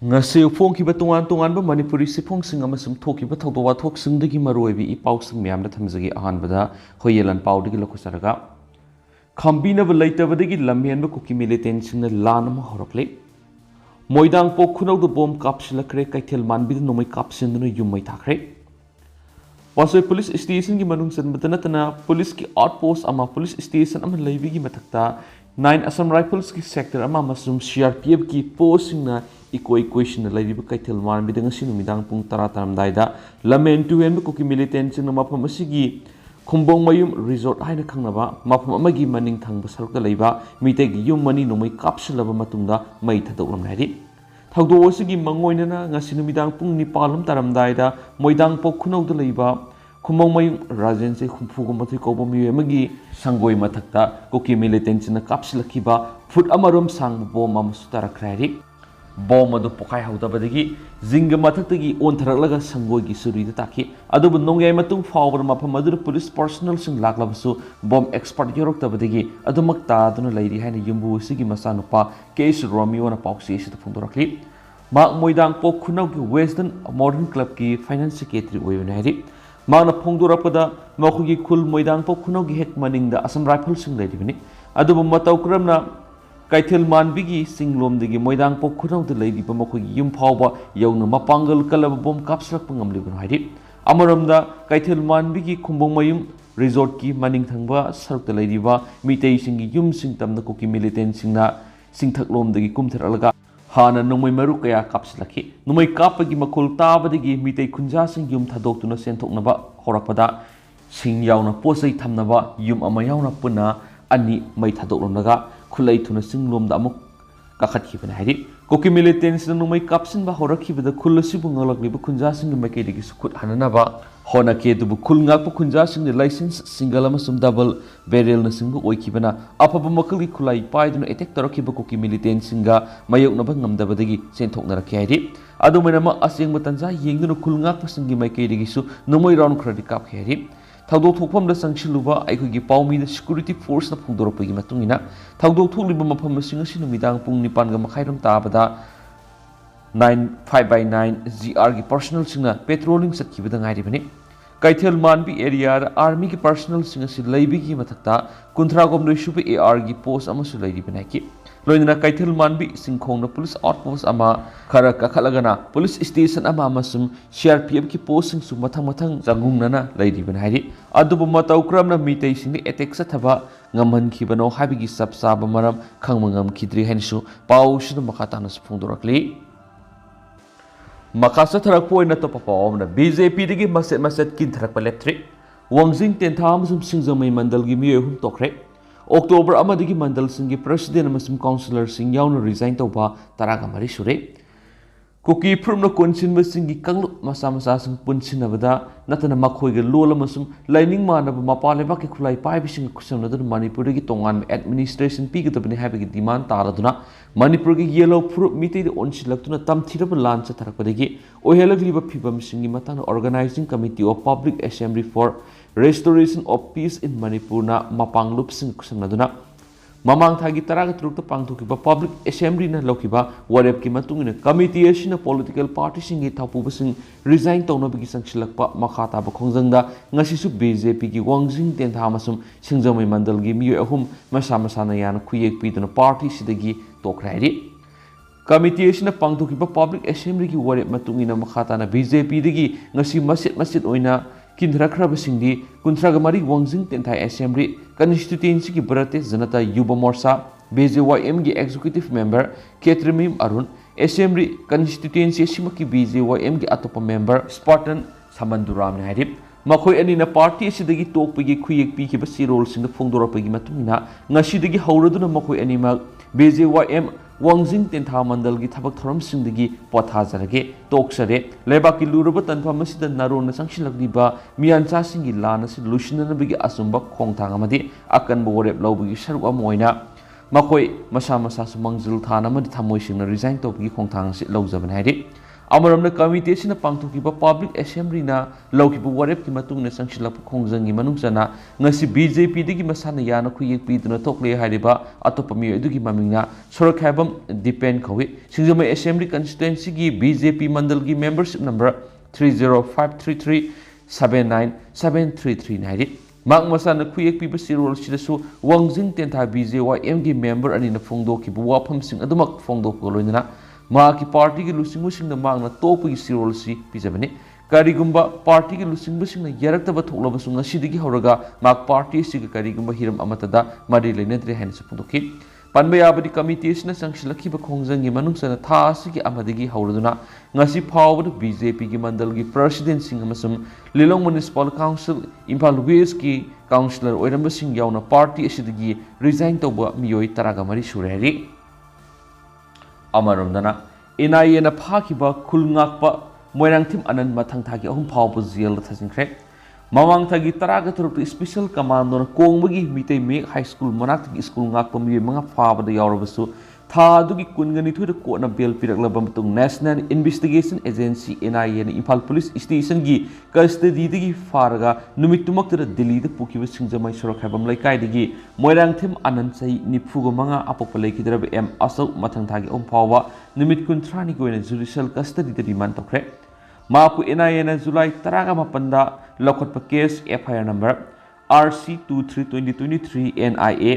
ngasi phong tungan Manipuri siphongsing amasung thokiba thawdo wathoksingdagi maroibi ipausing miyamna thamjagi ahanbada hoyelan paudagi lokusaraga khambinaba leitabadagi lamhenba kuki militantsingna lanama horakle Moidangpok Khunou da bom kapsilakre Keithelmanbi da nomai kapsinduna yummai thakre Pasoi police station gi manung sanbadana tana police ki outpost ama police station ama leibigi mathakta 9 Assam Rifles ki sector ama masum CRPF ki posting na equation laibi Keithelmanbi da ngasi numidang pung 10 taramdaida lamen tu hen ko ki militant na mafam asigi Khumbong mayum resort haina khangnaba mafam amagi maning thangba sarukta leiba mitei gi yum mani nomai kapsilaba matungda mai thadoklam nari thawdo asigi mangoinana ngasi numidang pung 9 taramdaida Moidangpok Khunou da leiba Khumbong mayum rajense khumfugo mathai kobo mi amagi sangoi mathakta koki militant na kapsilakiba foot amarom sang bom amasutara krari bom adu pokai haudabadagi zinga mathakdagi ontharaklaga sangoigi surida taki adubu nongyai matung fawbar mafam adu police personnel sing laklabasu bom expert yoroktabadagi adumak taaduna lairi haina yumbu sigi masanupa case Romeo na pauksi sida phungdorakli mak Moidangpok Khunou ki Western Modern Club ki finance secretary oyuna hari makna phungdorakpada makhugi khul Moidangpok Khunou gi hek maningda Assam Rifles sing lairibani adubu matau kramna Keithelmanbi gi singlomdagi Moidangpok Khunou da leidiba makhugi yum phawba yauna mapangal kalaba bom kapslak pangamlibun hairi amaramda Keithelmanbi gi Khumbong mayum resort ki maning thangba sarukta leidiba mitei singi yum singtamna koki militant singna singthaklomdagi kumtharalaga hana nongmei maru kaya kapslaki numai kapagi makul tabadagi mitei khunja sing yum thadoktuna senthoknaba horakpada sing yauna posai thamnaba yum ama yauna puna ani mai thadoklomnaga khulai thuna singlomda amuk kakhatkibana hairi koki militants na numai kapsinba horakhibada khulasibu ngalakliba khunja sing maikeidagi sukut hananaba hona ke dubu khulngakpu khunja sing license single amasum double barrel na singbu oikibana apaba makalgi khulai paiduna attack tarakhiba koki militants singa mayoknaba ngamdabadagi senthoknarakhi hairi adumainama asengba tanja yengduna khulngakpu singi maikeidagi su numai round khradi kapkhi hairi Thawdok thokpamda sangsiluba aikogi paumida security force na phungdoropagi matungina thawdok thokliba mafam asing asi numidang pung 9 ga makhairam tabada 5/9 GR gi personal singna patrolling satkibada ngairibani Keithelmanbi area da army gi personal sing asi leibigi mathakta 19 suba AR gi post amasu leiribana ki loinana Keithelmanbi singkhongna police outpost ama khara kakhalagana police station ama amasum CRPF ki post sing su mathang jangungnana leiribana hairi adubu matau kramna mitei sing attack sathaba ngamhan khibano habigi sabsaba maram khangmangam khidri hensu pau sinu makatana phungdorakli makasa tharak poina to papaomna BJP digi maset kin tharak paleptri wangjing tentha amasum singjamai mandal gi miyehum tokre October amadagi mandal singi president amasum councillor sing yauna resign tawba taraga mari sure Koki phurmna konsinba singi kanglu masa sing punsinabada natana makhoiga lol amasum lining manaba mapaleba ke khulai paibi sing kusamnada Manipur gi tongan administration pigadabani habigi demand taraduna Manipur gi yellow fruit mitei onsilaktuna tamthiraba lan chatharakpadagi ohelagliba phibam singi matana organizing committee of public assembly for restoration of peace in Manipur na mapanglup sing kusamnaduna Mamang thagi taraga trukta pangthukiba public assembly na lokiba warep ki matungina committee asina political party singi thapuba sing resign tawnabagi sangsilakpa makhata ba khongjangda ngasisu BJP ki wangjing tentha masum singjamai mandal gi miyo ahum masa na yana khuyek piduna party sidagi tokrairi committee asina pangthukiba public assembly ki warep matungina makhata na BJP dagi ngasi masit oina Kindrakraba singdi kuntragamari wangjing tenthai assembly constituency ki Bharatiya Janata Yuva Morcha BJYM gi executive member Keithelmanbi Arun assembly constituency simaki BJYM gi atopa member Spartan Samanduram ne harip makhoi ani na party asidagi tokpagi khuyek pi ki basi role sing phongdorapagi matungina ngasidagi hauraduna makhoi ani ma BJYM wangjing tentha mandal gi thabak thoram singdagi pothajarage toksare lebaki luraba tanfam asida narona sangsilakdiba miyancha singi lana si lusinanabagi asumba khongthang amadi akan borep lawbagi saruk amoina makhoi masa su mangjul thana amadi thamoi singna resign topagi khongthang si lawjaban hairi अमरमना committee सिना पांगथोकिबा public असेंबलीना लौकिबा वारेप की मतुंगना संगसिलप खोंगजंगी मनुंगजना ngasi BJP digi masana yana khuyek piduna tokle hariba atopa mi edugi mamingna sorakhabam depend khawi singjama assembly constituency gi BJP mandal gi membership number 30533797733 nairi mak masana khuyek piba sirol sidasu wangjing tentha BJYM gi member ani na phongdo ki buwa phamsing adumak phongdo ko loinana ma ki party gi lusingu singna mangna topu gi sirol si pijabani Karigumba party ki lusing busing na yarak taba thokla basung asidigi horaga mak party siga karigumba hiram amatada mari lenedre hen supundoki panba yabadi committee sina sangsilaki ba khongjang gi manungsana tha asigi amadigi hauraduna ngasi phawbad BJP gi mandal gi president sing amasum Lilong Municipal Council Impal West ki councillor oiramba sing yauna party asidigi resign toba miyoi taraga mari sureri amarumdana NIA na phakiba khulngakpa Moidangthim anan mathang thagi ahum phawbu jail thajingkhre mamang thagi taraga turuk special commando na kongbagi mitei mek high school manak thagi school ngakpa mi manga phawbada yawrabasu tha dugi kungani thuda kona bel piraklaba matung National Investigation Agency NIA na Imphal Police Station gi custody digi faraga numittumaktara Delhi da pukiba singjamai sorak habam laikai digi Moidangthim anan sai nifuga manga apokpa laikidraba M asau mathang thagi ahum phawba numit kuntrani goina judicial custody da remand tokre Mapu NIA na July taraga mapanda lokotpa case FIR number RC 23/2023 NIA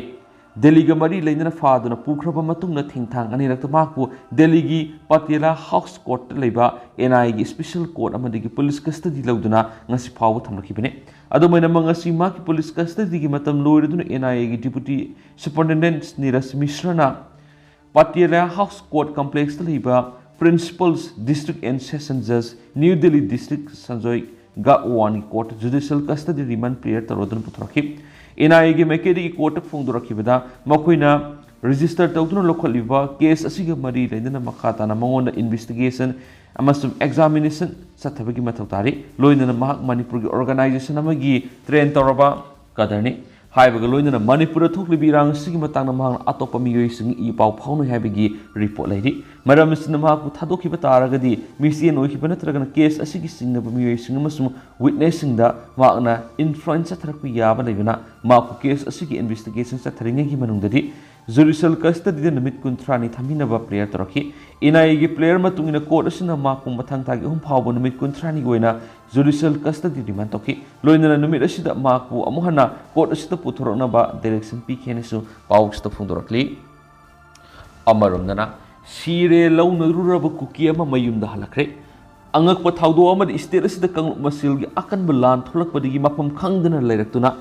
Delhi ga mari leina faaduna pukraba matungna thingthang ani rakta mapu Delhi gi Patiala House Court leiba NIA gi special court amadigi police custody lauduna ngasi phawu thamlakibene adumaina mangasi ma ki police custody gi matam loiriduna NIA gi deputy superintendent Niras Misrana Patiala House Court complex leiba Principals District and Session Judge New Delhi District Sanjoy Gawani Court Judicial Custody Remand Prayer Tarodun Putraki NIA gi Mekedi Court Fongdorakibada Makuina register Tautuno Local Liva case Asiga Mari Lendana Makata Namonda investigation Amasum examination Satabagi Matotari Loina Mahak Manipur organization Amagi Train Toraba Kadarni Haibaga loina Manipura thukli birang sigi matang namang atopa miyoi sing I pau phawnu habigi report lady maram sinama ku thadoki bataragadi misian oikiba natragana case asigi singna miyoi sing amasum witnessing da maana influence tharakpi yaba leibana ma ku case asigi investigation sa tharinge gi manungdadi judicial custody da namit kuntrani thamina ba player toraki NIA gi player matungina court asina ma ku mathang thagi hum phawbo namit kuntrani goina judicial custody remand toki loina namit asida ma ku amuhana court asida puthorona ba direction pi khenesu pawks to phundorakli amarumnana sire launa ruraba kuki ama mayum da halakre angak pa thawdo ama state asida kang masil gi akan balan tholak padigi mapam khangdana leiraktuna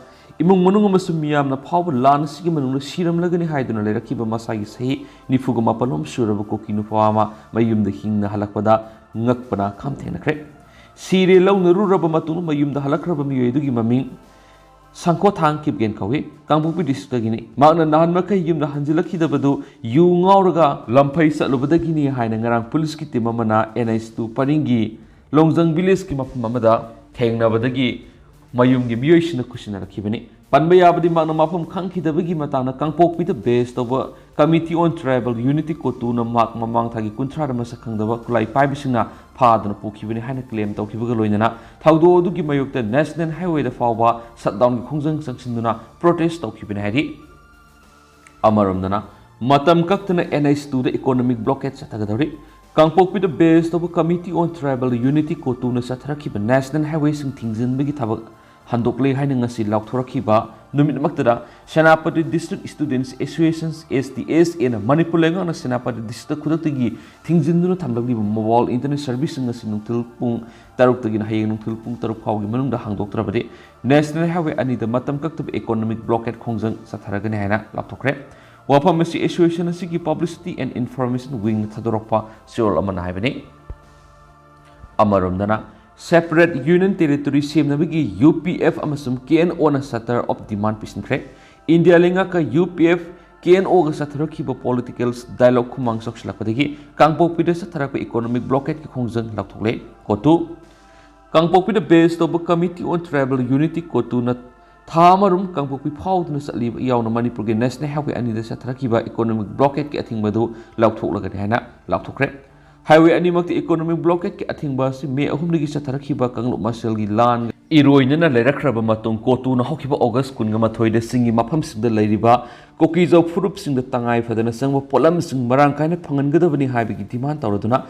imung manung amasum miyam na phawba lan sigi manung siram lagani haiduna leirakiba masagi sahi nifuga mapalom suraba kuki nu phawama mayum da hingna halakpada ngakpana khamthena kre sire launa ruraba matunu mayum da halakraba miyoidugi maming Sangko thang kip gen kawi kangbupi district gini magna nahan makai yum da hanjilaki da badu yu ngauraga lampai salubada gini haina ngarang police ki team amana NIS2 paringi longjang village ki mafam amada thengna badagi mayum gi miyoisina kusina rakhibani panba yabadi magna mafam khangki da bagi matana kangpok pi the best of committee on tribal unity ko tu na mak mamang thagi kunthra da masakhang da kulai pai bisina phadana pukhibani haina claim tawkhibaga loinana thawdo du gi mayokta national highway da fawba shutdown gi khongjang sangsinduna protest tawkhibani hari amarumdana matam kaktana NIS2 da economic blockade sathagadari kangpok pi the best of committee on tribal unity ko tu na sathrakhiba national highway sing thingzin bagi thabak handokle haina ngasi laukthoraki numit maktada Senapati District Students Associations SDS in Manipur lenga na Senapati District khudakgi thingjinduna thamlagli mobile internet service ngasi nungthil pung taruk tagi na hayeng nungthil pung taruk phawgi manungda hangdoktrabade national highway ani da matam kaktab economic blockade khongjang satharagani haina laukthokre wapam masi association asigi publicity and information wing thadorokpa siol amana haibani amaramdana separate union territory semnabagi UPF amasum KNO na satar of demand pisinkhre India lenga ka UPF KNO ga satharakhiba political dialogue khumang sokslakpadagi kangpok pida satharakpa economic blockade ki khongjang lakthokle kotu kangpok pida based of committee on tribal unity kotu na thamarum kangpok pi phawdna satliba yauna Manipur national highway ani da satharakhiba economic blockade ki athingbadu lakthoklagani haina lakthokre highway अनिमक economic blockade के अथिंबा से मे अहुमदगी चथरखिबा कांगलुप मसेलगी लान इरोइनना लेरखरबा मतुंग कोतुना हौखिबा ऑगस्ट 19 सिंगी मफमसिंगदा लेरिबा कोकीजौ फुरुपसिंगदा तंगाई फदना संगबा पोलमसिंग मरांग कायना फंगनगदबनी हाइबगी डिमांड तौरदुना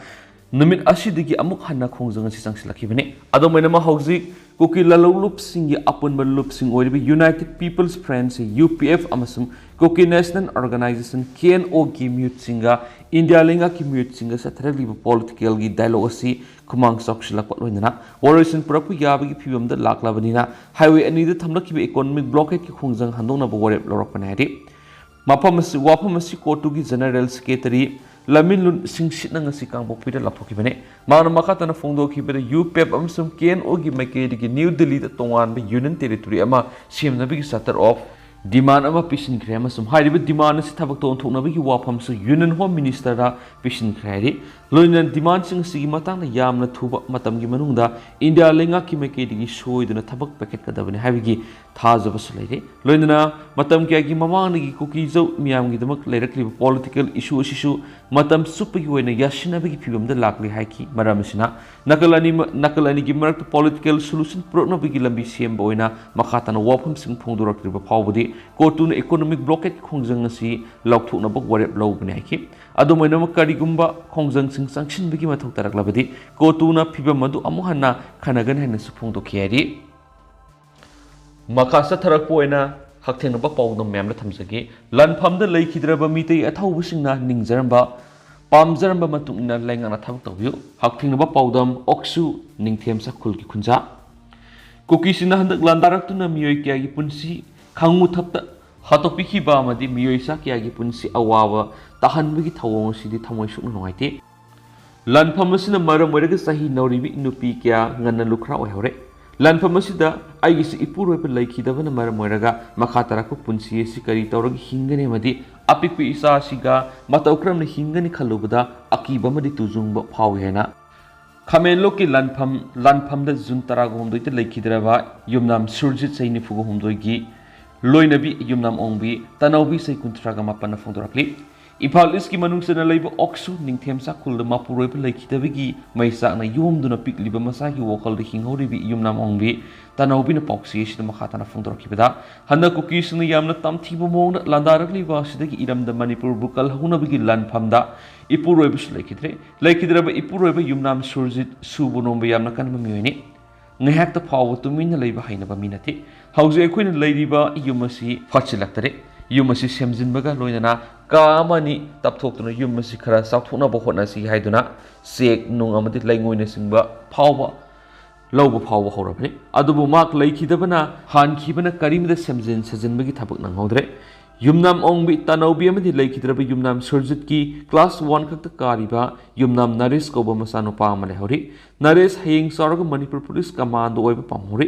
नुमित असिदगी अमुक हन्ना खोंजंग असि संगसिलखिबने अदोमैनमा हौजिक कुकी ललौलुपसिंगी अपुनबा लुपसिंग ओइरिबा यूनाइटेड पीपल्स फ्रेंड्स यूपीएफ अमसुंग कुकी नेशनल ऑर्गेनाइजेशन केएनओ की म्यूटसिंगा इंडिया लेंगा की म्यूटसिंगा सथरलिबा पॉलिटिकल की डायलॉग असि खुमांग सौक्सिलकपा लोइनना वॉरिसन पुरपु याबगी फिबमदा लाक्लाबनिना हाईवे अनिदा थमलखिबा इकोनॉमिक ब्लॉकेट की खोंजंग हंदोंनाबा वरेप लौरकपने हादि मफमसि वाफमसि कोर्टुगी जनरल सेक्रेटरी लमिन सिंगसिटनंग असि कांगपोकपिदा लाथोखिबने माना मखातना फोंदोखिबदा यूपेप अमसुम केएनओ की मैकेदगी न्यू दिल्ली दा तोंगानबा यूनियन टेरिटोरी अमा सेमनबगी सटर ऑफ डिमांड अमा पिसिनख्रे अमसुम हाइरिबा डिमांड असि थबक तोंथोकनबगी वाफमसु यूनियन होम मिनिस्टर दा पिसिनख्रे हाइरि लोइनन डिमांड सिंग सिगी मतांगना यामना थुबा मतमगी मनुंगदा इंडिया लेंगा की मैकेदगी सोइदना थबक पैकेट कदबने हाइबगी थाजबसु लेरे लोइनना मतम क्यागी ममांगनगी कुकीजौ मियामगी दमक लेरक्लिबा पॉलिटिकल इशू असिसु मतम सुपगी ओइना यासिनबगी फिबमदा लाक्लि हाइकी मरामसिना नकलानी की मरक पॉलिटिकल सोल्यूशन पुरकनबगी लंबी सेमबा ओइना मखातना वाफम सिंग फोंदोरक्लिबा फावबदी कोर्टुना इकोनॉमिक ब्लॉकेट खोंजंग असि लौथोकनबा वरेप लौबने हाइकी अदुमैनम करिगुंबा खोंजंग सिंग संगसिनबगी मथौ तरक्लबदी कोर्टुना फिबम मदु अमुक हन्ना खनगन हैनसु फोंदोखियारि मखासा थरकपोइना हक्थेंगबा पाउदम मैम थमजगे लनफमदा लेखिद्रबा मितै अथौबसिंगना निंगजरंबा पामजरंबा मतुंगना लेंगाना थबक तौबियो हक्थेंगबा पाउदम ओक्सु निंगथेमसा खुलकी खुंजा कुकीसिना हंदक लांदारक्तुना मियोय क्यागी पुंसी खांगु थपता हातोपिखिबा अमदि मियोयसा क्यागी पुंसी अवावा ताहनबगी थवोंग सिदि थमोय सुकनु नोंगाइते लनफम असिना मरम ओइरगा सही नौरिबि नुपी क्या ngana लुखरा ओइहौरे लनफम असिदा आइगिसि इपुरोइबा लेखिदबना मरम ओइरगा मखातरकु पुंसी असि करि तौरग हिंगने मदि अपिकपि इसासिगा मतौक्रमने हिंगनि खलुबदा अकीबमदि तुजुंगबा फावहेना खामेनलोकी लनफमदा जुन 13 लेखिद्रबा युमनाम सुरजित सैनि फुगो हमदोगी लोइनबी युमनाम ओंबी तनौबी सै 19 फोंदोरक्लि इम्फाल ईस्ट की मनुंगसना लैब ओक्सु निंगथेमसा खुलद मापुरोइब लेखिदबगी मैसाकना योमदुना पिकलिब मसागी वोखलद हिंगौरिबी युमनाम ओंबी तनौबिना पॉक्सीसिद मखातना फोंदोरखिबदा हन्ना कुकीसना यामना तमथिबो मोंगना लांदारक्लिब असिदगी इरमदा मणिपुर बुकल हौनबगी लनफमदा इपुरोइबसु लेखिद्रब इपुरोइब युमनाम सुरजित सुबोनोंबा यामना कनबा मियोइनि ngahakta phaw tumina leiba hainaba minati hauze akoina leiriba yumasi fachilaktare yumasi semjinbaga loinana kamani tapthoktuna yumasi khara sakthona ba hotna si haiduna sek nung amati laingoina singba phawba lawba phawba horabani adubu mak leikhidabana hankhibana karimda semjin sajinbagi thabak nanghodre Yumnam Ombi Tanaobi अमदि लेखिद्रब युमनाम सुरजित की class 1 खक्त कारिबा युमनाम नरेश कोबा मसानुपा अमा लेहौरि नरेश हयेंग सौरग मणिपुर पुलिस कमांडो ओइबा पामहुरि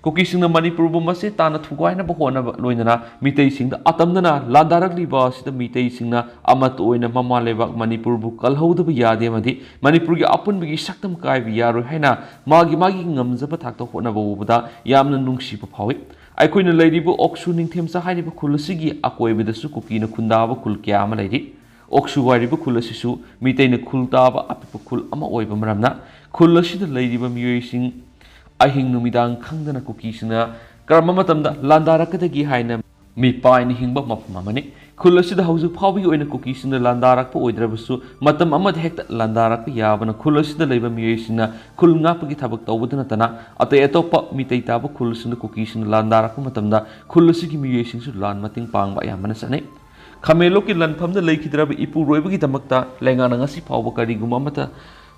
कुकीसिंग मणिपुर बुमसे ताना थुगाइना बहोना लोइनना मितैसिंग अतमदना लांदारक्लिबा सिदा मितैसिंगना अमत ओइना ममा लेबा मणिपुर बु कलहौदब यादे मदि मणिपुर की अपुनबगी सक्तम काइबि यारो हैना मागी ngamjaba थाक्तो होना बबुदा यामना नुंगसिबा फावि अखोइना लेरिबो ओक्सु निंगथेमसा हारिबो खुलसिगी अकोइबदसु कुकीना खुंदाबा खुल क्या अमा लेरि ओक्सु वारिबो खुलसिसु मितैना खुलताबा अपिपो खुल अमा ओइबा मरमना खुलसिदा लेरिबा मियोइसिंग अहिंग नुमिदांग खंगदना कुकीसिना कर्म मतमदा लांदारकदगी हाइना मिपाइन हिंगबा मफम अमने खुलसिदा हौजु फावबी ओइना कुकीसिना लांदारकपो ओइद्रबसु मतम अमद हेक्ता लांदारक याबना खुलसिदा लेबा मियोइसिना खुलंगापगी थबक तौबदना तना अतै अतोप मितै ताबो खुलसिना कुकीसिना लांदारक मतमदा खुलसिगी मियोइसिंसु लान मतिंग पांगबा यामना सने खमेलो की लनफमदा लेखिद्रब इपु रोइबगी दमकता लेंगाना ngasi फावबा करिगुमा मता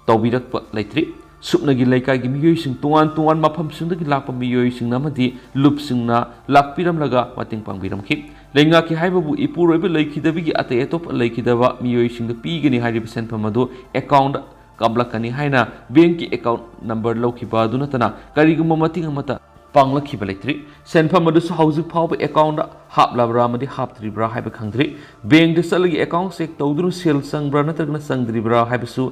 तौबिरकपा लेत्रि सुपनगी लेकागी मियोइसिंग तोंगान मफमसिंदगी लाकपा मियोइसिंगना मदि लुपसिंगना लाकपिरमलगा मतिंग पांगबिरमखि लेंगाकी हाइबबु इपुरोइब लेखिदबगी अतै अतोप लेखिदबा मियोइसिंगदा पीगनी हाइरिब सेनफम अदु अकाउंट काबलकनी हाइना बैंक की अकाउंट नंबर लौखिबा दुनतना करिगुमा मतिंग अमता पांगलखिबा लेत्रि सेनफम अदुसु हौजिक फावबा अकाउंट हापलाब्रा मदि हापत्रिब्रा हाइबा खंद्रि बैंक द सलगी अकाउंट चेक तौदुनु सेल संग्रा नत्रगना संग्रिब्रा हाइबसु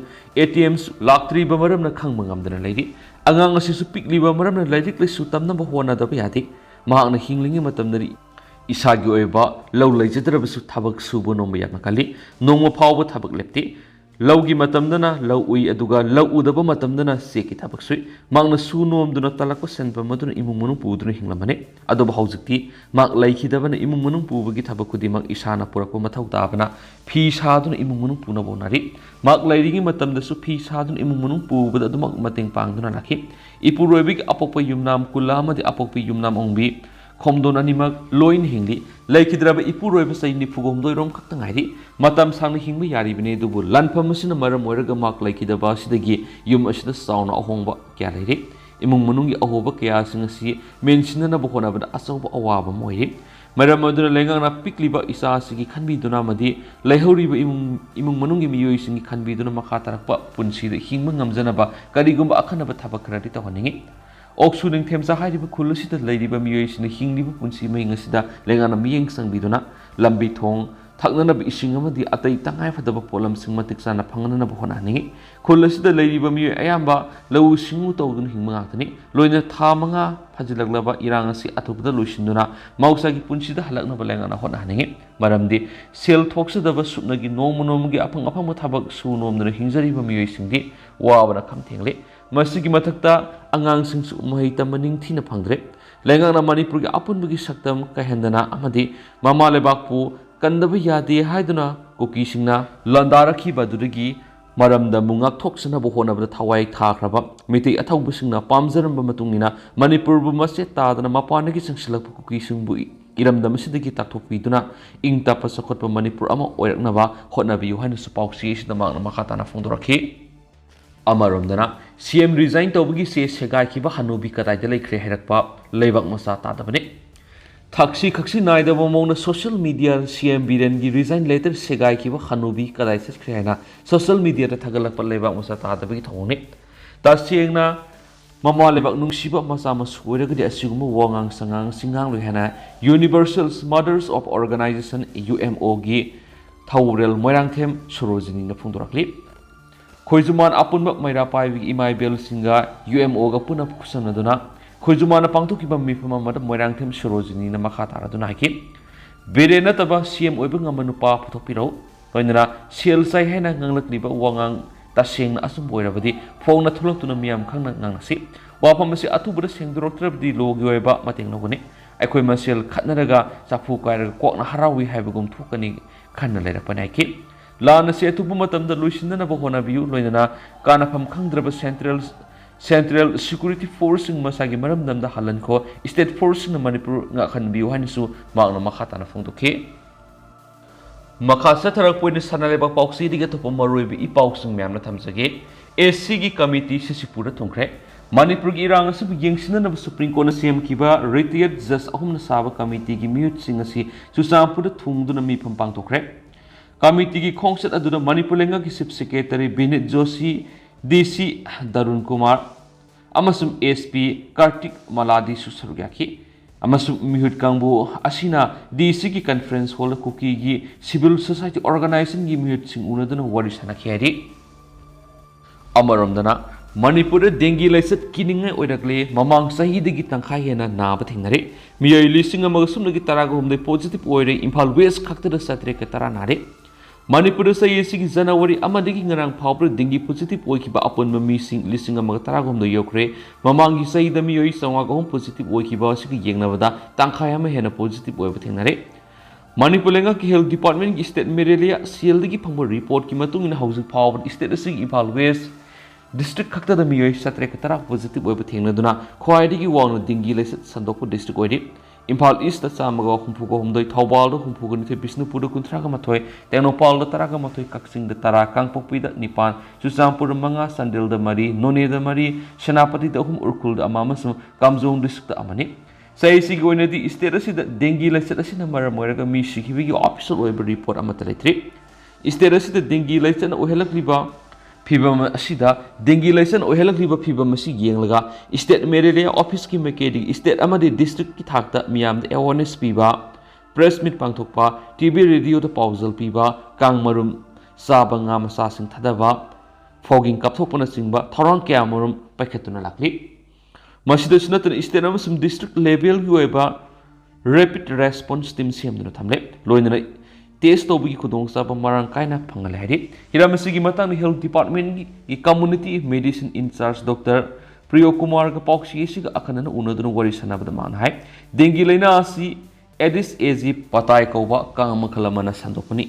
एटीएम लाक्त्रिबा मरमना खंगबा ngamdana लेरि अंगांग असिसु पिकलिबा मरमना लाइरिक लैसु तमनबा होनादबा यादि महांगना हिंगलिंगी मतमदरि इसागी ओइबा लौ लैजदरबसु थबक सुबो नोंबा यामना कलि नोंगमा फावबा थबक लेप्ति ꯂꯧꯒꯤ ꯃꯇꯝꯗꯅ ꯂꯧ ꯎꯏ ꯑꯗꯨꯒ ꯂꯧ ꯎꯗꯕ ꯃꯇꯝꯗꯅ ꯆꯦꯛꯀꯤ ꯊꯕꯛ ꯁꯨꯏ ꯃꯥꯛꯅ ꯁꯨ ꯅꯣꯝꯗꯨꯅ ꯇꯜꯂꯛꯄ ꯁꯦꯟꯐꯝ ꯑꯗꯨꯅ ꯏꯃꯨꯡ ꯃꯅꯨꯡ ꯄꯨꯗꯨꯅ ꯍꯤꯡꯂꯝꯕꯅꯤ ꯑꯗꯨꯕꯨ ꯍꯧꯖꯤꯛꯇꯤ ꯃꯥꯛ ꯂꯩꯈꯤꯗꯕꯅ ꯏꯃꯨꯡ ꯃꯅꯨꯡ ꯄꯨꯕꯒꯤ ꯊꯕꯛ ꯈꯨꯗꯤꯡꯃꯛ ꯏꯁꯥꯅ ꯄꯨꯔꯛꯄ ꯃꯊꯧ ꯇꯥꯕꯅ ꯐꯤ ꯁꯥꯗꯨꯅ ꯏꯃꯨꯡ ꯃꯅꯨꯡ ꯄꯨꯅꯕ ꯍꯣꯠꯅꯔꯤ ꯃꯥꯛ ꯂꯩꯔꯤꯉꯩ ꯃꯇꯝꯗꯁꯨ ꯐꯤ ꯁꯥꯗꯨꯅ ꯏꯃꯨꯡ ꯃꯅꯨꯡ ꯄꯨꯕꯗ ꯑꯗꯨꯃꯛ ꯃꯇꯦꯡ ꯄꯥꯡꯗꯨꯅ ꯂꯥꯛꯈꯤ ꯏꯄꯨꯔꯣꯏꯕꯒꯤ ꯑꯄꯣꯛꯄ ꯌꯨꯝꯅꯥꯝ ꯀꯨꯜꯂꯥ ꯑꯃꯗꯤ ꯑꯄꯣꯛꯄꯤ ꯌꯨꯝꯅꯥꯝ ꯑꯣꯡꯕꯤ ꯈꯣꯝꯗꯣꯟ ꯑꯅꯤꯃꯛ ꯂꯣꯏꯅ ꯍꯤꯡꯂꯤ ꯂꯩꯈꯤꯗ꯭ꯔꯕ ꯏꯄꯨꯔꯣꯏꯕ ꯆꯍꯤ 94 ꯈꯛꯇ ꯉꯥꯏꯔꯤ ꯃꯇꯝ ꯁꯥꯡꯅ ꯍꯤꯡꯕ ꯌꯥꯔꯤꯕꯅꯤ ꯑꯗꯨꯕꯨ ꯂꯥꯟꯐꯝ ꯑꯁꯤꯅ ꯃꯔꯝ ꯑꯣꯏꯔꯒ ꯃꯥꯛ ꯂꯩꯈꯤꯗꯕ ꯑꯁꯤꯗꯒꯤ ꯌꯨꯝ ꯑꯁꯤꯗ ꯆꯥꯎꯅ ꯑꯍꯣꯡꯕ ꯀꯌꯥ ꯂꯩꯔꯤ ꯏꯃꯨꯡ ꯃꯅꯨꯡꯒꯤ ꯑꯍꯣꯕ ꯀꯌꯥꯁꯤꯡ ꯑꯁꯤ ꯃꯦꯟꯁꯤꯟꯅꯅꯕ ꯍꯣꯠꯅꯕꯗ ꯑꯆꯧꯕ ꯑꯋꯥꯕ ꯑꯃ ꯑꯣꯏꯔꯤ ꯃꯔꯝ ꯑꯗꯨꯅ ꯂꯩꯉꯥꯛꯅ ꯄꯤꯛꯂꯤꯕ ꯏꯆꯥ ꯑꯁꯤꯒꯤ ꯈꯟꯕꯤꯗꯨꯅ ꯑꯃꯗꯤ ꯂꯩꯍꯧꯔꯤꯕ ꯏꯃꯨꯡ ꯃꯅꯨꯡꯒꯤ ꯃꯤꯑꯣꯏꯁꯤꯡꯒꯤ ꯈꯟꯕꯤꯗꯨꯅ ꯃꯈꯥ ꯇꯥꯔꯛꯄ ꯄꯨꯟꯁꯤꯗ ꯍꯤꯡꯕ ꯉꯝꯖꯅꯕ ꯀꯔꯤꯒꯨꯝꯕ ꯑꯈꯟꯅꯕ ꯊꯕꯛ ꯈꯔꯗꯤ ꯇꯧꯍꯟꯅꯤꯡꯉꯤ ꯑꯣꯛꯁꯨ ꯅꯤꯡꯊꯦꯝꯆꯥ ꯍꯥꯏꯔꯤꯕ ꯈꯨꯜ ꯑꯁꯤꯗ ꯂꯩꯔꯤꯕ ꯃꯤꯑꯣꯏꯁꯤꯡꯅ ꯍꯤꯡꯂꯤꯕ ꯄꯨꯟꯁꯤ ꯃꯍꯤꯡ ꯑꯁꯤꯗ ꯂꯩꯉꯥꯛꯅ ꯃꯤꯠꯌꯦꯡ ꯆꯪꯕꯤꯗꯨꯅ ꯂꯝꯕꯤ ꯊꯣꯡ ꯊꯛꯅꯅꯕ ꯏꯁꯤꯡ ꯑꯃꯗꯤ ꯑꯇꯩ ꯇꯉꯥꯏꯐꯗꯕ ꯄꯣꯠꯂꯝꯁꯤꯡ ꯃꯇꯤꯛ ꯆꯥꯅ ꯐꯪꯅꯅꯕ ꯍꯣꯠꯅꯍꯟꯅꯤꯡꯉꯤ ꯈꯨꯜ ꯑꯁꯤꯗ ꯂꯩꯔꯤꯕ ꯃꯤꯑꯣꯏ ꯑꯌꯥꯝꯕ ꯂꯧꯎ ꯁꯤꯡꯎ ꯇꯧꯗꯨꯅ ꯍꯤꯡꯕ ꯉꯥꯛꯇꯅꯤ ꯂꯣꯏꯅ ꯊꯥ 5 ꯐꯥꯖꯤꯜꯂꯛꯂꯕ ꯏꯔꯥꯡ ꯑꯁꯤ ꯑꯊꯨꯕꯗ ꯂꯣꯏꯁꯤꯟꯗꯨꯅ ꯃꯍꯧꯁꯥꯒꯤ ꯄꯨꯟꯁꯤꯗ ꯍꯜꯂꯛꯅꯕ ꯂꯩꯉꯥꯛꯅ ꯍꯣꯠꯅꯍꯟꯅꯤꯡꯉꯤ ꯃꯔꯝꯗꯤ ꯁꯦꯜ ꯊꯣꯛꯆꯗꯕ ꯁꯨꯞꯅꯒꯤ ꯅꯣꯡꯃ ꯅꯣꯡꯃꯒꯤ ꯑꯐꯪ ꯑꯐꯪꯕ ꯊꯕꯛ ꯁꯨ ꯅꯣꯝꯗꯨꯅ ꯍꯤꯡꯖꯔꯤꯕ ꯃꯤꯑꯣꯏꯁꯤꯡꯗꯤ ꯋꯥꯕꯅ ꯈꯝ ꯊꯦꯡꯂꯤ ꯃꯁꯤꯒꯤ ꯃꯊꯛꯇ ꯑꯉꯥꯡꯁꯤꯡꯁꯨ ꯃꯍꯩ ꯇꯝꯕ ꯅꯤꯡꯊꯤꯅ ꯐꯪꯗ꯭ꯔꯦ ꯂꯩꯉꯥꯛꯅ ꯃꯅꯤꯄꯨꯔꯒꯤ ꯑꯄꯨꯟꯕꯒꯤ ꯁꯛꯇꯝ ꯀꯥꯏꯍꯟꯗꯅ ꯑꯃꯗꯤ ꯃꯃꯥ ꯂꯩꯕꯥꯛꯄꯨ ꯀꯟꯗꯕ ꯌꯥꯗꯦ ꯍꯥꯏꯗꯨꯅ ꯀꯨꯀꯤꯁꯤꯡꯅ ꯂꯥꯟꯗꯥꯔꯛꯈꯤꯕꯗꯨꯗꯒꯤ ꯃꯔꯝꯗ ꯉꯥꯛꯊꯣꯛꯆꯅꯕ ꯍꯣꯠꯅꯕꯗ ꯊꯋꯥꯏ ꯊꯥꯈ꯭ꯔꯕ ꯃꯩꯇꯩ ꯑꯊꯧꯕꯁꯤꯡꯅ ꯄꯥꯝꯖꯔꯝꯕ ꯃꯇꯨꯡꯏꯟꯅ ꯃꯅꯤꯄꯨꯔꯕꯨ ꯃꯆꯦꯠ ꯇꯥꯗꯅ ꯃꯄꯥꯟꯗꯒꯤ ꯆꯪꯁꯤꯜꯂꯛꯄ ꯀꯨꯀꯤꯁꯤꯡꯕꯨ ꯏꯔꯝꯗꯝ ꯑꯁꯤꯗꯒꯤ ꯇꯥꯛꯊꯣꯛꯄꯤꯗꯨꯅ ꯏꯪ ꯇꯞꯄ ꯆꯥꯎꯈꯠꯄ ꯃꯅꯤꯄꯨꯔ ꯑꯃ ꯑꯣꯏꯔꯛꯅꯕ ꯍꯣꯠꯅꯕꯤꯌꯨ ꯍꯥꯏꯅꯁꯨ ꯄꯥꯎꯆꯦ ꯑꯁꯤꯗ ꯃꯍꯥꯛꯅ ꯃꯈꯥ ꯇꯥꯅ ꯐꯣꯡꯗꯣꯔꯛꯈꯤ ꯑꯃꯔꯣꯝꯗꯅ ꯁꯤएम ꯔꯤꯖꯥꯏꯟ ꯇꯧꯕꯒꯤ ꯆꯦ ꯁꯦꯒꯥꯏꯈꯤꯕ ꯍꯅꯨꯕꯤ ꯀꯗꯥꯏꯗ ꯂꯩꯈ꯭ꯔꯦ ꯍꯥꯏꯔꯛꯄ ꯂꯩꯕꯥꯛ ꯃꯆꯥ ꯇꯥꯗꯕꯅꯤ ꯊꯛꯁꯤ ꯈꯛꯁꯤ ꯅꯥꯏꯗꯕ ꯃꯑꯣꯡꯗ ꯁꯣꯁꯤꯌꯦꯜ ꯃꯤडिया ꯁꯤएम ꯕꯤꯔꯦꯟꯒꯤ ꯔꯤꯖꯥꯏꯟ ꯂꯦꯇꯔ ꯁꯦꯒꯥꯏꯈꯤꯕ ꯍꯅꯨꯕꯤ ꯀꯗꯥꯏ ꯆꯠꯈ꯭ꯔꯦ ꯍꯥꯏꯅ ꯁꯣꯁꯤꯌꯦꯜ ꯃꯤडियाꯗ ꯊꯥꯒꯠꯂꯛꯄ ꯂꯩꯕꯥꯛ ꯃꯆꯥ ꯇꯥꯗꯕꯒꯤ ꯊꯧꯑꯣꯡꯅꯤ ꯇꯁꯦꯡꯅ ꯃꯃꯥ ꯂꯩꯕꯥꯛ ꯅꯨꯡꯁꯤꯕ ꯃꯆꯥ ꯃꯁꯨ ꯑꯣꯏꯔꯒꯗꯤ ꯑꯁꯤꯒꯨꯝꯕ ꯋꯥꯉꯥꯡ ꯁꯉꯥꯡ ꯑꯁꯤ ꯉꯥꯡꯂꯣꯏ ꯍꯥꯏꯅ ꯌꯨꯅꯤꯚꯔꯁꯦꯜ ꯃꯗꯔꯁ ꯑꯣꯐ ꯑꯣꯔꯒꯅꯥꯏꯖꯦꯁꯟ UMOꯒꯤ ꯊꯧꯔꯦꯜ ꯃꯣꯏꯔꯥꯡꯊꯦꯝ ꯁꯣꯔꯣꯖꯤꯅꯤꯅ ꯐꯣꯡꯗꯣꯔꯛꯂꯤ ꯈꯣꯏꯖꯨꯃꯥꯟ ꯑꯄꯨꯟꯕ ꯃꯩꯔꯥ ꯄꯥꯏꯕꯒꯤ ꯏꯃꯥ ꯏꯕꯦꯜꯁꯤꯡꯒ UMOꯒ ꯄꯨꯟꯅ ꯈꯨꯠꯁꯝꯅꯗꯨꯅ ꯈꯣꯏꯖꯨꯃꯥꯟꯅ ꯄꯥꯡꯊꯣꯛꯈꯤꯕ ꯃꯤꯐꯝ ꯑꯃꯗ ꯃꯣꯏꯔꯥꯡꯊꯦꯝ ꯁꯣꯔꯣꯖꯤꯅꯤꯅ ꯃꯈꯥ ꯇꯥꯔꯗꯨꯅ ꯍꯥꯏꯈꯤ ꯕꯤꯔꯦꯟ ꯅꯠꯇꯕ ꯁꯤएम ꯑꯣꯏꯕ ꯉꯝꯕ ꯅꯨꯄꯥ ꯄꯨꯊꯣꯛꯄꯤꯔꯛꯎ ꯂꯣꯏꯅꯅ ꯁꯦꯜ ꯆꯥꯏ ꯍꯥꯏꯅ ꯉꯥꯡꯂꯛꯂꯤꯕ ꯋꯥꯉꯥꯡ ꯇꯁꯦꯡꯅ ꯑꯆꯨꯝꯕ ꯑꯣꯏꯔꯕꯗꯤ ꯐꯣꯡꯅ ꯊꯣꯛꯂꯛꯇꯨꯅ ꯃꯤꯌꯥꯝ ꯈꯪꯅ ꯉꯥꯡꯅꯁꯤ ꯋꯥꯐꯝ ꯑꯁꯤ ꯑꯊꯨꯕꯗ ꯁꯦꯡꯗꯣꯔꯛꯇ꯭ꯔꯕꯗꯤ ꯂꯣꯒꯤ ꯑꯣꯏꯕ ꯃꯇꯦꯡ ꯂꯧꯒꯅꯤ ꯑꯩꯈꯣꯏ ꯃꯁꯦꯜ ꯈꯠꯅꯔꯒ ꯆꯐꯨ ꯀꯥꯏꯔꯒ ꯀꯣꯛꯅ ꯍꯔꯥꯎꯏ ꯍꯥꯏꯕꯒꯨꯝ ꯊꯣꯛꯀꯅꯤ ꯈꯟꯅ ꯂꯩꯔꯛꯄꯅꯤ ꯍꯥꯏꯈꯤ ꯂꯥꯟ ꯑꯁꯤ ꯑꯊꯨꯕ ꯃꯇꯝꯗ ꯂꯣꯏꯁꯤꯟꯅꯅꯕ ꯍꯣꯠꯅꯕꯤꯌꯨ ꯂꯣꯏꯅꯅ ꯀꯥꯟꯅꯐꯝ ꯈꯪꯗ꯭ꯔꯕ ꯁꯦꯟꯇ꯭ꯔꯦꯜ ꯁꯤꯀ꯭ꯌꯨꯔꯤꯇꯤ ꯐꯣꯔꯁꯁꯤꯡ ꯃꯁꯥꯒꯤ ꯃꯔꯝꯗꯝꯗ ꯍꯜꯍꯟꯈꯣ ꯁ꯭ꯇꯦꯠ ꯐꯣꯔꯁꯁꯤꯡꯅ ꯃꯅꯤꯄꯨꯔ ꯉꯥꯛꯍꯟꯕꯤꯌꯨ ꯍꯥꯏꯅꯁꯨ ꯃꯍꯥꯛꯅ ꯃꯈꯥ ꯇꯥꯅ ꯐꯣꯡꯗꯣꯛꯈꯤ ꯃꯈꯥ ꯆꯠꯊꯔꯛꯄ ꯑꯣꯏꯅ ꯁꯅꯥ ꯂꯩꯕꯥꯛ ꯄꯥꯎꯆꯦꯗꯒꯤ ꯑꯇꯣꯞꯄ ꯃꯔꯨꯑꯣꯏꯕ ꯏ ꯄꯥꯎꯁꯤꯡ ꯃꯌꯥꯝꯅ ꯊꯝꯖꯒꯦ SCꯒꯤ ꯀꯃꯤꯇꯤ ꯁꯤꯁꯤꯄꯨꯔꯗ ꯊꯨꯡꯈ꯭ꯔꯦ ꯃꯅꯤꯄꯨꯔꯒꯤ ꯏꯔꯥꯡ ꯑꯁꯤꯕꯨ ꯌꯦꯡꯁꯤꯟꯅꯅꯕ ꯁꯨꯄ꯭ꯔꯤꯝ ꯀꯣꯔꯠꯅ ꯁꯦꯝꯈꯤꯕ ꯔꯤꯇꯥꯌꯔꯗ ꯖꯖ 3ꯅ ꯁꯥꯕ ꯀꯃꯤꯇꯤꯒꯤ ꯃꯤꯍꯨꯠꯁꯤꯡ ꯑꯁꯤ ꯆꯨꯔꯆꯥꯟꯄꯨꯔꯗ ꯊꯨꯡꯗꯨꯅ ꯃꯤꯐꯝ ꯄꯥꯡꯊꯣꯛꯈ꯭ꯔꯦ ꯀꯃꯤꯇꯤꯒꯤ ꯈꯣꯡꯆꯠ ꯑꯗꯨꯗ ꯃꯅꯤꯄꯨꯔ ꯂꯩꯉꯥꯛꯀꯤ chief secretary ꯕꯤꯅꯤꯠ Joshi DC ꯗꯔꯨꯟ Kumar ꯑꯃꯁꯨꯡ SP ꯀꯥꯔꯇꯤꯛ ꯃꯥꯂꯥꯗꯤꯁꯨ ꯁꯔꯨꯛ ꯌꯥꯈꯤ ꯑꯃꯁꯨꯡ ꯃꯤꯍꯨꯠ ꯀꯥꯡꯕꯨ ꯑꯁꯤꯅ DCꯒꯤ ꯀꯟꯐꯔꯦꯟꯁ ꯍꯣꯜꯗ ꯀꯨꯀꯤꯒꯤ ꯁꯤꯚꯤꯜ ꯁꯣꯁꯥꯏꯇꯤ ꯑꯣꯔꯒꯅꯥꯏꯖꯦꯁꯟꯒꯤ ꯃꯤꯍꯨꯠꯁꯤꯡ ꯎꯅꯗꯨꯅ ꯋꯥꯔꯤ ꯁꯥꯟꯅꯈꯤ ꯍꯥꯏꯔꯤ ꯑꯃꯔꯣꯝꯗꯅ ꯃꯅꯤꯄꯨꯔꯗ ꯗꯦꯡꯒꯤ ꯂꯥꯏꯆꯠ ꯀꯤꯅꯤꯡꯉꯥꯏ ꯑꯣꯏꯔꯛꯂꯦ ꯃꯃꯥꯡ ꯆꯍꯤꯗꯒꯤ ꯇꯪꯈꯥꯏ ꯍꯦꯟꯅ ꯅꯥꯕ ꯊꯦꯡꯅꯔꯦ ꯃꯤꯑꯣꯏ 1,000 ꯄꯣꯖꯤꯇꯤꯚ ꯑꯣꯏꯔꯦ ꯏꯝꯐꯥꯜ ꯋꯦꯁ ꯈꯛꯇꯗ 710 ꯅꯥꯔꯦ ꯃꯅꯤꯄꯨꯔꯗ ꯆꯍꯤ ꯑꯁꯤꯒꯤ ꯖꯅꯋꯥꯔꯤ ꯑꯃꯗꯒꯤ ꯉꯔꯥꯡ ꯐꯥꯎꯕꯗ ꯗꯦꯡꯒꯤ ꯄꯣꯖꯤꯇꯤꯚ ꯑꯣꯏꯈꯤꯕ ꯑꯄꯨꯟꯕ ꯃꯤꯁꯤꯡ 1,019 ꯌꯧꯈ꯭ꯔꯦ ꯃꯃꯥꯡꯒꯤ ꯆꯍꯤꯗ ꯃꯤꯑꯣꯏ 903 ꯄꯣꯖꯤꯇꯤꯚ ꯑꯣꯏꯈꯤꯕ ꯑꯁꯤꯒ ꯌꯦꯡꯅꯕꯗ ꯇꯪꯈꯥꯏ ꯑꯃ ꯍꯦꯟꯅ ꯄꯣꯖꯤꯇꯤꯚ ꯑꯣꯏꯕ ꯊꯦꯡꯅꯔꯦ ꯃꯅꯤꯄꯨꯔ ꯂꯩꯉꯥꯛꯀꯤ ꯍꯦꯜꯊ ꯗꯤꯄꯥꯔꯠꯃꯦꯟꯠꯒꯤ ꯁ꯭ꯇꯦꯠ ꯃꯦꯂꯦꯔꯤꯌꯥ ꯁꯦꯜꯗꯒꯤ ꯐꯪꯕ ꯔꯤꯄꯣꯔꯠꯀꯤ ꯃꯇꯨꯡ ꯏꯟꯅ ꯍꯧꯖꯤꯛ ꯐꯥꯎꯕꯗ ꯁ꯭ꯇꯦꯠ ꯑꯁꯤꯒꯤ ꯏꯝꯐꯥꯜ ꯋꯦꯁ ꯗꯤꯁꯇ꯭ꯔꯤꯛ ꯈꯛꯇꯗ ꯃꯤꯑꯣꯏ 710 ꯄꯣꯖꯤꯇꯤꯚ ꯑꯣꯏꯕ ꯊꯦꯡꯅꯗꯨꯅ ꯈ꯭ꯋꯥꯏꯗꯒꯤ ꯋꯥꯡꯅ ꯗꯦꯡꯒꯤ ꯂꯥꯏꯆꯠ ꯁꯟꯗꯣꯛꯄ ꯗꯤꯁꯇ꯭ꯔꯤꯛ ꯑꯣꯏꯔꯤ ꯏꯝꯐꯥꯜ ꯏꯁꯇ 169, ꯊꯧꯕꯥꯜꯗ 62, ꯕꯤꯁꯅꯨꯄꯨꯔꯗ 39, ꯇꯦꯡꯅꯧꯄꯥꯜꯗ 11, ꯀꯛꯆꯤꯡꯗ 10, ꯀꯥꯡꯄꯣꯛꯄꯤꯗ 9, ꯆꯨꯔꯆꯥꯟꯄꯨꯔꯗ 5, ꯆꯥꯟꯗꯦꯜꯗ 4, ꯅꯣꯅꯦꯗ 4, ꯁꯦꯅꯥꯄꯇꯤꯗ 3, ꯎꯈ꯭ꯔꯨꯜꯗ 1 ꯑꯃꯁꯨꯡ ꯀꯥꯝꯖꯣꯡ ꯗꯤꯁꯇ꯭ꯔꯤꯛꯇ 1ꯅꯤ ꯆꯍꯤꯁꯤꯒꯤ ꯑꯣꯏꯅꯗꯤ ꯁ꯭ꯇꯦꯠ ꯑꯁꯤꯗ ꯗꯦꯡꯒꯤ ꯂꯥꯏꯆꯠ ꯑꯁꯤꯅ ꯃꯔꯝ ꯑꯣꯏꯔꯒ ꯃꯤ ꯁꯤꯈꯤꯕꯒꯤ ꯑꯣꯐꯤꯁꯤꯌꯦꯜ ꯑꯣꯏꯕ ꯔꯤꯄꯣꯔꯠ ꯑꯃꯠꯇ ꯂꯩꯇ꯭ꯔꯤ ꯁ꯭ꯇꯦꯠ ꯑꯁꯤꯗ ꯗꯦꯡꯒꯤ ꯂꯥꯏꯆꯠꯅ ꯑꯣꯏꯍꯜꯂꯛꯂꯤꯕ ꯐꯤꯕꯝ ꯑꯁꯤꯗ ꯗꯦꯡꯒꯤ ꯂꯥꯏꯆꯠꯅ ꯑꯣꯏꯍꯜꯂꯛꯂꯤꯕ ꯐꯤꯕꯝ ꯑꯁꯤ ꯌꯦꯡꯂꯒ ꯁ꯭ꯇꯦꯠ ꯃꯦꯂꯦꯔꯤꯌꯥ ꯑꯣꯐꯤꯁꯀꯤ ꯃꯥꯏꯀꯩꯗꯒꯤ ꯁ꯭ꯇꯦꯠ ꯑꯃꯗꯤ ꯗꯤꯁꯇ꯭ꯔꯤꯛꯀꯤ ꯊꯥꯛꯇ ꯃꯤꯌꯥꯝꯗ ꯑꯦꯋꯥꯔꯅꯦꯁ ꯄꯤꯕ ꯄ꯭ꯔꯦꯁ ꯃꯤꯠ ꯄꯥꯡꯊꯣꯛꯄ TV ꯔꯦꯗꯤꯑꯣꯗ ꯄꯥꯎꯖꯦꯜ ꯄꯤꯕ ꯀꯥꯡ ꯃꯔꯨꯝ ꯆꯥꯕ ꯉꯥ ꯃꯆꯥꯁꯤꯡ ꯊꯥꯗꯕ ꯐꯣꯒꯤꯡ ꯀꯥꯞꯊꯣꯛꯄꯅꯆꯤꯡꯕ ꯊꯧꯔꯥꯡ ꯀꯌꯥꯃꯔꯨꯝ ꯄꯥꯏꯈꯠꯇꯨꯅ ꯂꯥꯛꯂꯤ ꯃꯁꯤꯗꯁꯨ ꯅꯠꯇꯅ ꯁ꯭ꯇꯦꯠ ꯑꯃꯁꯨꯡ ꯗꯤꯁꯇ꯭ꯔꯤꯛ ꯂꯦꯚꯦꯜꯒꯤ ꯑꯣꯏꯕ ꯔꯦꯄꯤꯗ ꯔꯦꯁꯄꯣꯟꯁ ꯇꯤꯝ ꯁꯦꯝꯗꯨꯅ ꯊꯝꯂꯦ ꯂꯣꯏꯅꯅ टेस्ट तौबगी खुदोंचाब मरंग कायना फंगले हाइदि हिराम असिगी मतंग हेल्थ डिपार्टमेंट की community medicine incharge doctor Priyo Kumar का पॉक्सी सिग अखनन उनदुन वरी सनाबद मान हाय डेंगी लैना असि एडिस एजी पताय कौबा कांग मखल अमना संदोकनी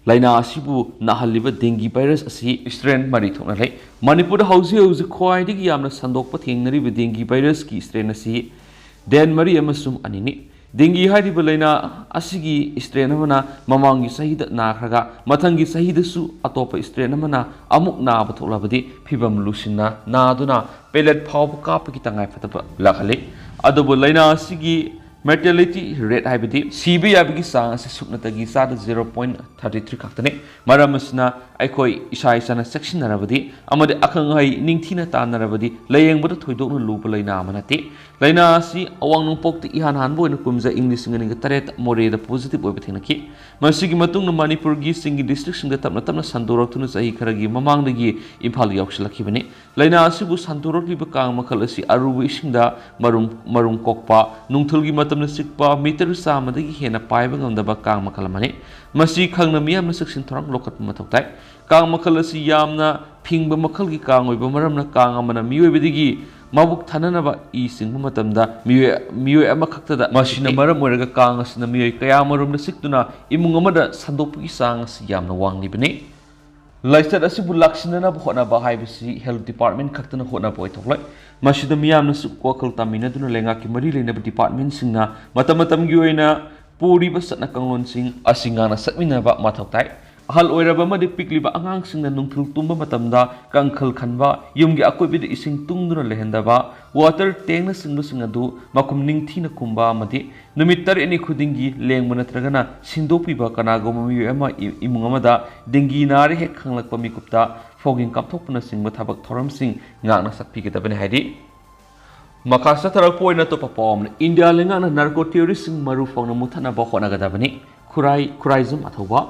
लैना असिबु नाहलिबा डेंगी वायरस असि स्ट्रेन मरी थोना लै मणिपुर हौजी हौजी ख्वाइदगी यामना संदोकप थेंगनरिबा डेंगी वायरस की स्ट्रेन असि डेन मरी अमसुम अनिनि डेंगी हाइदिबा लैना असिगी स्ट्रेन अमना ममांगी सहिद नाखरगा मथंगी सहिदसु अतोप स्ट्रेन अमना अमुक नाब थोलाबदि फिबम लुसिना नादुना पेलेट फाव कापकी तंगाय फतब लाखले अदबो लैना असिगी mortality rate हाइबदि सीबी याबगी सांग असे सुकनतगी साद 0.33 खक्तने मरम असना अखोय इसा इसाना सेक्शन नरबदि अमदे अखंग हाइ निंगथिना तानरबदि लयेंबद थोइदोकन लुब लैना अमनते लैना असि अवांग नोंपोक्ति इहान हानबो इन कुमजा इंग्लिश सिंगनिग तरेत मोरेद पॉजिटिव ओइब थेनकी मसिगी मतुंग मणिपुरगी सिंगी डिस्ट्रिक्ट सिंग तपना तपना संदोरक्तुन सही खरगी ममांगदगी इम्फाल यावसलखिबने लैना असिबु संदोरक्लिब कांग मखल असि अरुबु इसिंगदा मरुम कोकपा नुंगथुलगी मतमना सिकपा मीटर सामदगी हेना पाइबा ngamdaba कांग मखल मने मसी खंगना मियामना सेक्शन थोरंग लोकत मथौताय कांग मखल असि यामना फिंगबा मखलगी कांग ओइबा मरमना कांग अमना मियोइबदगी मबुक थाननबा इ सिंगबा मतमदा मियोय अमखक्तदा मसिना मरम ओइरगा कांग असना मियोय कया मरुमना सिकतुना इमुंग अमदा संदोकपगी सांग असि यामना वांगलिबने लाइसर असिबु लाक्सिनना होनाबा हाइबसि हेल्थ डिपार्टमेंट खक्तना होनाबा ओइथोक्लै मसिदा मियामना सुकोखल तामिनदुना लेंगाकी मरि लेनबा डिपार्टमेंट सिंगना मतमतमगी ओइना पूरीबा सतना कंगलोनसिंग असिंगाना सतमिनबा मथौताय अहल ओइरबा मदि पिकलिबा आंगांसिंगना नुंगथुल तुंबा मतमदा कंखल खनबा युमगी अकोइबिदि इसिंग तुंगदुना लेहंदबा वाटर टैंकना सिंगबसिंग अदु मकुम निंगथिना कुंबा मदि नुमित तरेनि खुदिंगी लेंब नत्रगना सिंदोपिबा कनागोमा मियोय अमा इमुंग अमदा डेंगी नारे हेक खंगलकपा मिकुप्ता fogging कापथोकपना सिंगबा थबक थोरमसिंग ngaakna sakpigedabani haidi makasa tharak poina to papom India lengana narco terrorist maru fongna muthana ba honagadabani khuraizum athoba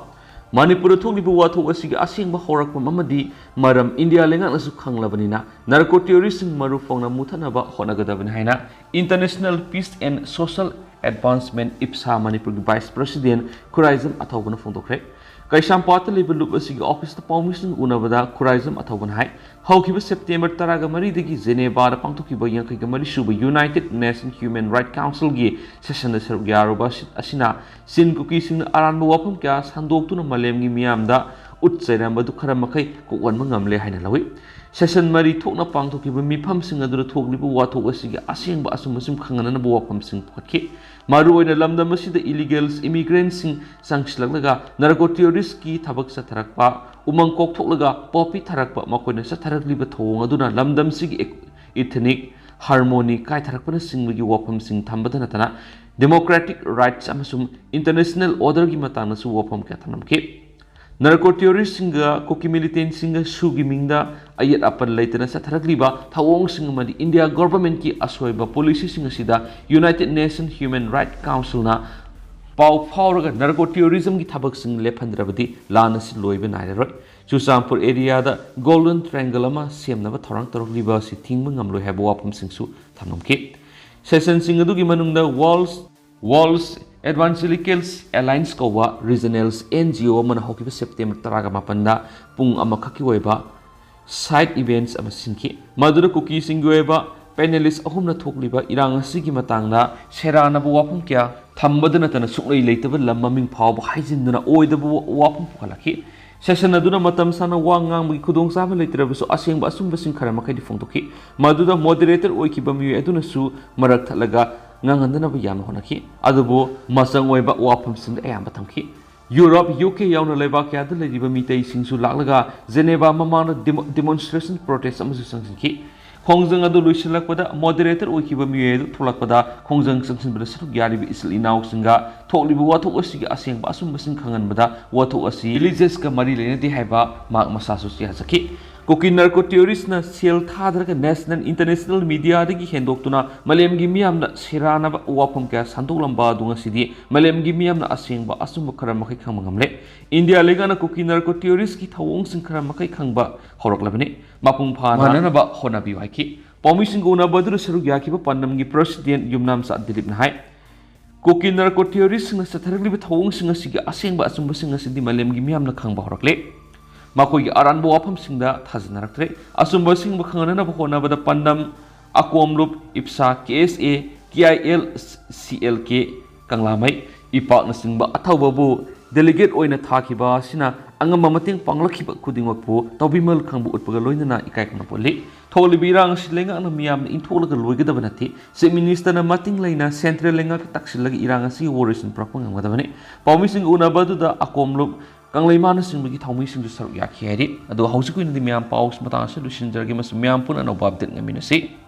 Manipur thonglibu watho asigi asingba horakpa mamadi maram India lengana su khanglabanina narco terrorist maru fongna muthana ba honagadabani haina International Peace and Social Advancement IPSA Manipur Vice President khuraizum athobana phongdokre Kaishampata Libalup asigi office the permission unabada khuraizum athobana hai Haukiba September taraga mari degi Geneva da pangtokiba yankiga mari suba United Nations Human Rights Council gi session da serb yaruba asina sin kuki sing aranba wapam kya sandoktuna malemgi miyamda utsairamba du khara makai ko wanma ngamle haina lawi session mari thokna pangtokiba mifam sing adura thoklibu wathok asigi asengba asumsum khangana bu wapam sing phakhi maru oina lamdam asida illegals immigrants sing sangslaglaga narco terrorist ki thabak sa tharakpa umang kok thoklaga popi tharakpa makoina sa tharakliba thong aduna lamdam sigi ethnic harmony kai tharakpana singgi wapam sing thambada natana democratic rights amasum international order gi matangna su wapam kya thanamke narco terrorist singa koki militant singa sugi mingda ayat apan laitana sa tharakliba thawong singa madi India government ki asoiba policy singa sida United Nations Human Rights Council na pau fauraga narco terrorism ki thabak sing lephandrabadi lana si loiba nairoi Chusampur area da golden triangle ama semnaba thorang torokliba si thingba ngamloi haba wapam singsu thamnomke session singa dugi manungda walls Evangelicals Alliance Kowa Regionals NGO mana hokiba September taraga mapanda pung amakaki oiba side events ama sinki madura cookie singi oiba panelists ahumna thokliba irang asigi matangna serana bu wapum kya thambadana tana suklei leitaba lamaming phawba haijinduna oidabu wapum phalaki session aduna matam sana wangang gi khudong saba leitrabasu asengba asumba khara makai phongtoki maduda moderator oikiba mi aduna su marak thalaga ngangandan ba yam honaki adubo masang oiba wapum sing ayamba thamki Europe UK yauna leba kya da leiba mitei singsu laklaga Geneva mamana demonstration protest amasu sangki khongjang adu luisilakpada moderator oikiba miyedu tholakpada khongjang sangsinbada saru gyari bi isli naw singa thoklibu wathok asigi aseng ba asum basing khanganbada wathok asi religious ka mari lene di haiba mak masasu sia saki Koki narco terrorist na sel thadra national international media dagi hendoktuna malemgi miyamna sirana ba wapam kya sandolamba dunga sidi malemgi miyamna asengba asumba khara makai khangmangamle India legana koki narco terrorist ki thawong sing khara makai khangba horoklabane mapung phana na ba hona bi waiki permission go na badru saru gya ki ba pandamgi president yumnam sa dilip na hai Kokinar ko theories ng sataragli bitawong singa sige asing ba asumba singa sindi malem gi miyam na khang bahrakle makoi gi aran bo apam singda thajnaraktre asumba sing bakhangana na bkhona bada pandam akomlup ipsa KSA KIL CLK kanglamai ipak na singba athawa bu delegate oina thakiba sina angam mating panglakhiba kudingwak bu tawbimal khangbu utpaga loinana ikai kana poli tholi birang silenga na miyam na intolaga loigadaba nati se minister na mating laina central lenga ka taksilagi iranga si worison prakpang ngadabani pawmi sing una baduda akomlup kanglaiman singbagi thawmi sing saruk yakhi hari adu hausi kuina di miyam paus matang sa lusinjargi mas miyam pun ano babdet ngaminasi